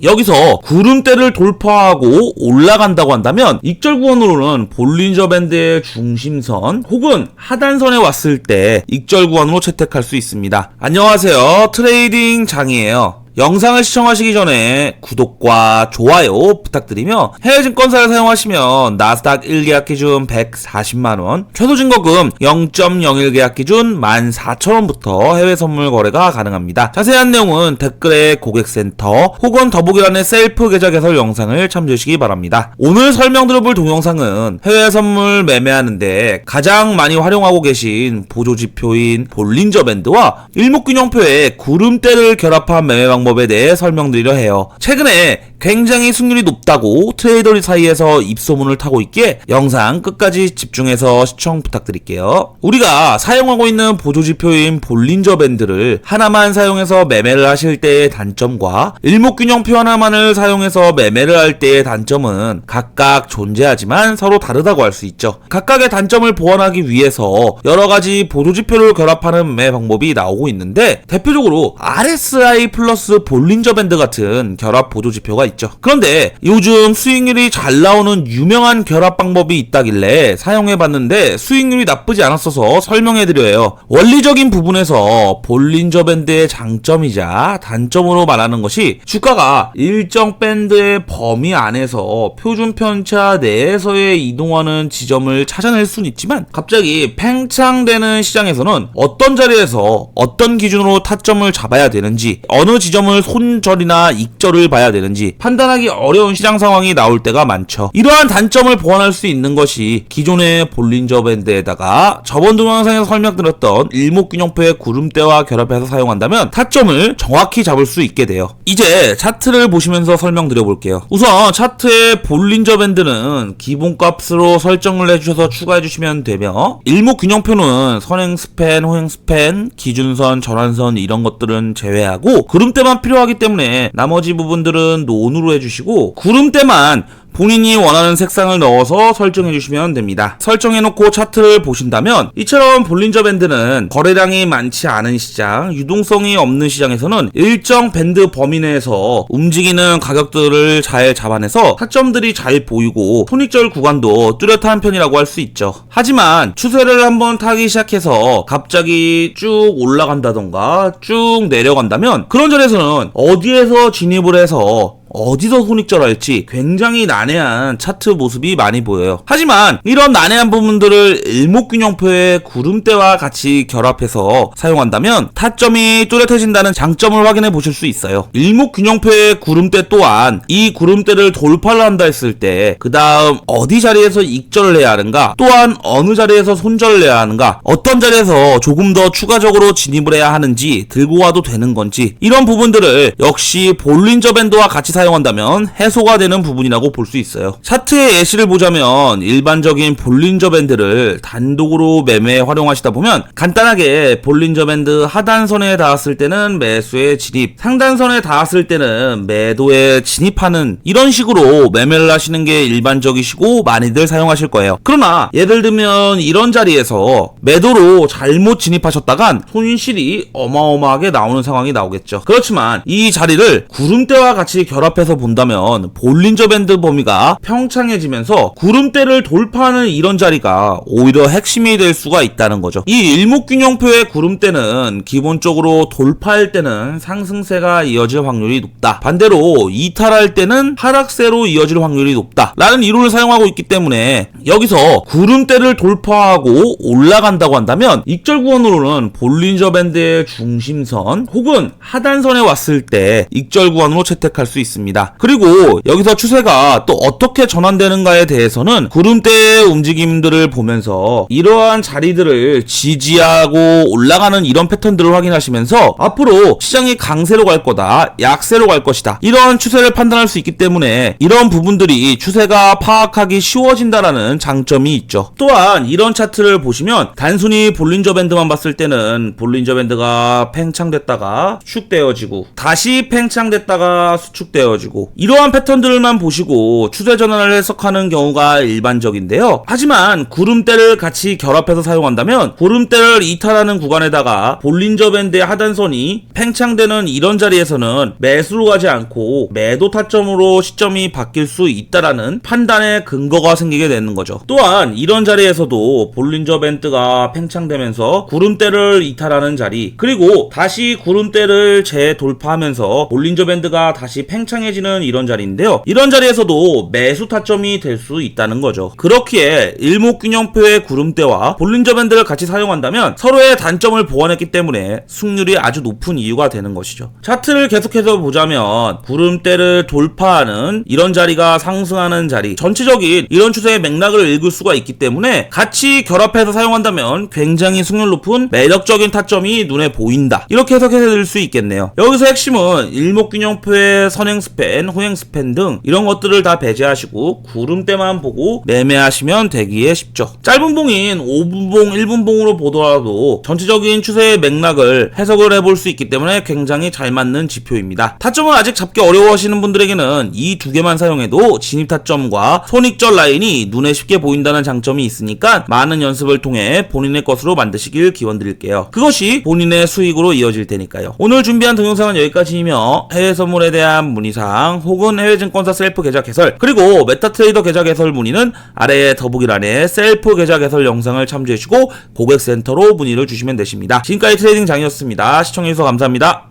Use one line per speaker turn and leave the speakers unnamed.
여기서 구름대를 돌파하고 올라간다고 한다면 익절구간으로는 볼린저 밴드의 중심선 혹은 하단선에 왔을 때 익절구간으로 채택할 수 있습니다. 안녕하세요, 트레이딩 장이에요. 영상을 시청하시기 전에 구독과 좋아요 부탁드리며 해외증권사를 사용하시면 나스닥 1계약 기준 140만원, 최소증거금 0.01계약 기준 14,000원부터 해외선물 거래가 가능합니다. 자세한 내용은 댓글에 고객센터 혹은 더보기란의 셀프 계좌 개설 영상을 참조하시기 바랍니다. 오늘 설명드려볼 동영상은 해외선물 매매하는데 가장 많이 활용하고 계신 보조지표인 볼린저 밴드와 일목균형표의 구름대를 결합한 매매 방법에 대해 설명드리려 해요. 최근에 굉장히 승률이 높다고 트레이더 사이에서 입소문을 타고 있기에 영상 끝까지 집중해서 시청 부탁드릴게요. 우리가 사용하고 있는 보조지표인 볼린저 밴드를 하나만 사용해서 매매를 하실 때의 단점과 일목균형표 하나만을 사용해서 매매를 할 때의 단점은 각각 존재하지만 서로 다르다고 할 수 있죠. 각각의 단점을 보완하기 위해서 여러가지 보조지표를 결합하는 매매 방법이 나오고 있는데, 대표적으로 RSI 플러스 볼린저 밴드 같은 결합 보조지표가 있죠. 그런데 요즘 수익률이 잘 나오는 유명한 결합 방법이 있다길래 사용해봤는데 수익률이 나쁘지 않았어서 설명해드려요. 원리적인 부분에서 볼린저 밴드의 장점이자 단점으로 말하는 것이 주가가 일정 밴드의 범위 안에서 표준 편차 내에서의 이동하는 지점을 찾아낼 수는 있지만, 갑자기 팽창되는 시장에서는 어떤 자리에서 어떤 기준으로 타점을 잡아야 되는지, 어느 지점을 손절이나 익절을 봐야 되는지 판단하기 어려운 시장 상황이 나올 때가 많죠. 이러한 단점을 보완할 수 있는 것이 기존의 볼린저 밴드에다가 저번 동영상에서 설명드렸던 일목균형표의 구름대와 결합해서 사용한다면 타점을 정확히 잡을 수 있게 돼요. 이제 차트를 보시면서 설명드려 볼게요. 우선 차트의 볼린저 밴드는 기본값으로 설정을 해주셔서 추가해 주시면 되며, 일목균형표는 선행 스팬, 호행 스팬, 기준선, 전환선 이런 것들은 제외하고 구름대만 필요하기 때문에 나머지 부분들은 논으로 해주시고, 구름대만 본인이 원하는 색상을 넣어서 설정해 주시면 됩니다. 설정해놓고 차트를 보신다면 이처럼 볼린저 밴드는 거래량이 많지 않은 시장, 유동성이 없는 시장에서는 일정 밴드 범위 내에서 움직이는 가격들을 잘 잡아내서 타점들이 잘 보이고 손익절 구간도 뚜렷한 편이라고 할 수 있죠. 하지만 추세를 한번 타기 시작해서 갑자기 쭉 올라간다던가 쭉 내려간다면 그런 자리에서는 어디에서 진입을 해서 어디서 손익절할지 굉장히 난해한 차트 모습이 많이 보여요. 하지만 이런 난해한 부분들을 일목균형표의 구름대와 같이 결합해서 사용한다면 타점이 뚜렷해진다는 장점을 확인해 보실 수 있어요. 일목균형표의 구름대 또한 이 구름대를 돌파를 한다 했을 때 그 다음 어디 자리에서 익절을 해야 하는가, 또한 어느 자리에서 손절을 해야 하는가, 어떤 자리에서 조금 더 추가적으로 진입을 해야 하는지, 들고 와도 되는 건지, 이런 부분들을 역시 볼린저 밴드와 같이 사용한다면 해소가 되는 부분이라고 볼 수 있어요. 차트의 예시를 보자면 일반적인 볼린저 밴드를 단독으로 매매에 활용하시다 보면 간단하게 볼린저 밴드 하단선에 닿았을 때는 매수에 진입, 상단선에 닿았을 때는 매도에 진입하는 이런 식으로 매매를 하시는 게 일반적이시고 많이들 사용하실 거예요. 그러나 예를 들면 이런 자리에서 매도로 잘못 진입하셨다간 손실이 어마어마하게 나오는 상황이 나오겠죠. 그렇지만 이 자리를 구름대와 같이 결합해서 본다면 볼린저 밴드 범위가 평창해지면서 구름대를 돌파하는 이런 자리가 오히려 핵심이 될 수가 있다는 거죠. 이 일목균형표의 구름대는 기본적으로 돌파할 때는 상승세가 이어질 확률이 높다, 반대로 이탈할 때는 하락세로 이어질 확률이 높다 라는 이론을 사용하고 있기 때문에 여기서 구름대를 돌파하고 올라간다고 한다면 익절구간으로는 볼린저 밴드의 중심선 혹은 하단선에 왔을 때 익절구간으로 채택할 수 있습니다. 그리고 여기서 추세가 또 어떻게 전환되는가에 대해서는 구름대의 움직임들을 보면서 이러한 자리들을 지지하고 올라가는 이런 패턴들을 확인하시면서 앞으로 시장이 강세로 갈 거다, 약세로 갈 것이다, 이런 추세를 판단할 수 있기 때문에 이런 부분들이 추세가 파악하기 쉬워진다라는 장점이 있죠. 또한 이런 차트를 보시면 단순히 볼린저 밴드만 봤을 때는 볼린저 밴드가 팽창됐다가 수축되어지고 다시 팽창됐다가 수축되어 되어지고 이러한 패턴들만 보시고 추세 전환을 해석하는 경우가 일반적인데요. 하지만 구름대를 같이 결합해서 사용한다면 구름대를 이탈하는 구간에다가 볼린저 밴드의 하단선이 팽창되는 이런 자리에서는 매수로 가지 않고 매도 타점으로 시점이 바뀔 수 있다라는 판단의 근거가 생기게 되는 거죠. 또한 이런 자리에서도 볼린저 밴드가 팽창되면서 구름대를 이탈하는 자리, 그리고 다시 구름대를 재돌파하면서 볼린저 밴드가 다시 팽창해지는 이런 자리인데요. 이런 자리에서도 매수 타점이 될 수 있다는 거죠. 그렇기에 일목균형표의 구름대와 볼린저 밴드를 같이 사용한다면 서로의 단점을 보완했기 때문에 승률이 아주 높은 이유가 되는 것이죠. 차트를 계속해서 보자면 구름대를 돌파하는 이런 자리가 상승하는 자리, 전체적인 이런 추세의 맥락을 읽을 수가 있기 때문에 같이 결합해서 사용한다면 굉장히 승률 높은 매력적인 타점이 눈에 보인다, 이렇게 해석해 드릴 수 있겠네요. 여기서 핵심은 일목균형표의 선행 스팬, 후행 스팬 등 이런 것들을 다 배제하시고 구름대만 보고 매매하시면 되기에 쉽죠. 짧은 봉인 5분봉, 1분봉으로 보더라도 전체적인 추세의 맥락을 해석을 해볼 수 있기 때문에 굉장히 잘 맞는 지표입니다. 타점을 아직 잡기 어려워하시는 분들에게는 이 두 개만 사용해도 진입 타점과 손익절 라인이 눈에 쉽게 보인다는 장점이 있으니까 많은 연습을 통해 본인의 것으로 만드시길 기원드릴게요. 그것이 본인의 수익으로 이어질 테니까요. 오늘 준비한 동영상은 여기까지이며 해외 선물에 대한 문의사항 혹은 해외 증권사 셀프 계좌 개설, 그리고 메타트레이더 계좌 개설 문의는 아래의 더보기란에 셀프 계좌 개설 영상을 참조해주시고 고객센터로 문의를 주시면 되십니다. 지금까지 트레이딩 장이었습니다. 시청해주셔서 감사합니다.